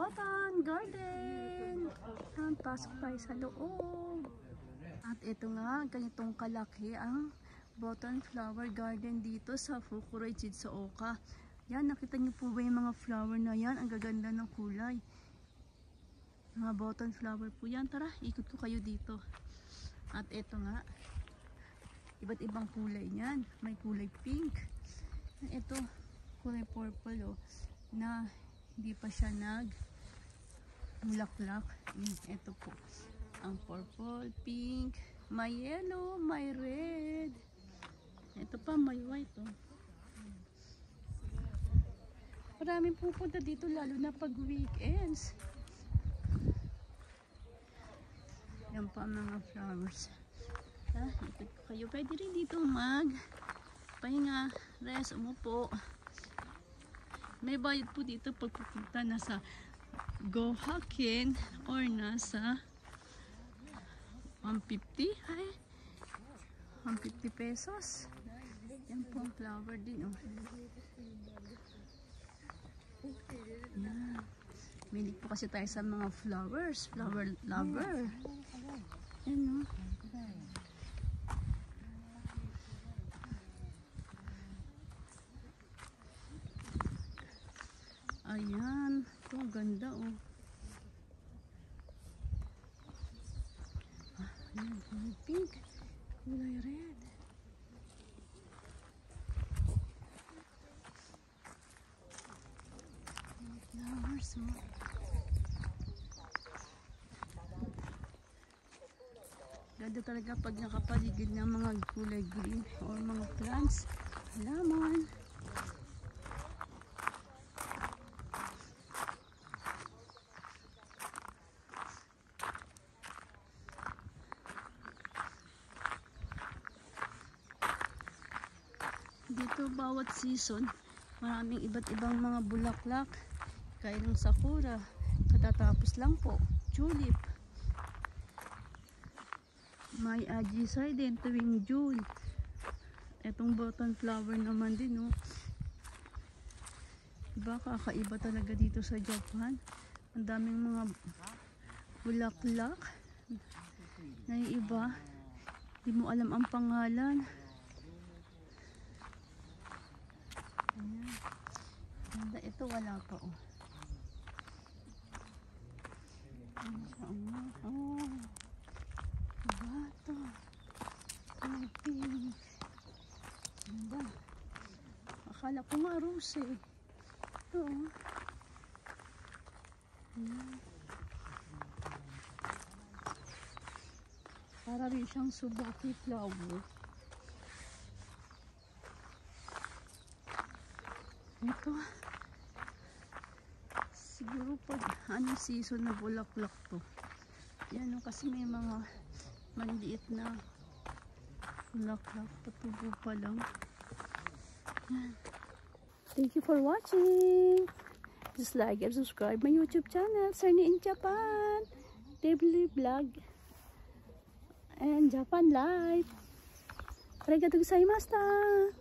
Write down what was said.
Botton Garden. Pasok tayo sa loob. At ito nga, ganitong kalaki ang Botton Flower Garden dito sa Fukuroy, Shizuoka. Yan, nakita niyo po ba yung mga flower na yan? Ang gaganda ng kulay. Mga button flower po yan. Tara, ikot ko kayo dito. At ito nga, iba't ibang kulay niyan. May kulay pink. Ito, kulay purple, oh, na hindi pa siya nag-mulaklak. Ito po, ang purple, pink, may yellow, may red. Ito pa, may white, oh. Maraming pupunta dito, lalo na pag weekends. Yan pa ang mga flowers. Ikot ko kayo. Pwede rin dito pahinga, rest, umupo. May bayad po dito pag pupunta nasa Gohaken or nasa 150. 150 pesos. Yan po ang flower din, oh. Yan. Milig po kasi tayo sa mga flowers. Flower lover. Yan, oh. Ayan. Ito, ganda, oh. Ayan, kulay pink. Kulay red. Flowers, oh. Ganda talaga pag nakapaligid ng mga kulay green or mga plants. Halaman. Dito bawat season, maraming iba't ibang mga bulaklak. Kaya ng sakura, katatapos lang po, tulip. May ajisai din tuwing June. Etong button flower naman din, oh. Diba, kakaiba talaga dito sa Japan. Ang daming mga bulaklak na yung iba, di mo alam ang pangalan. Ayan. Ganda. Ito wala pa, oh. Oh, diba ito? Ay, pink. Ganda. Akala ko nga rose, eh. Ito, oh. Ayan. Para rin siyang subaki flower. Ito, siguro pag anong season na bulaklak to. Yan, kasi may mga maliit na bulaklak, patubo pa lang. Yan. Thank you for watching. Just like and subscribe my YouTube channel, Sunny in Japan, daily vlog and Japan life. Arigatou gozaimashita.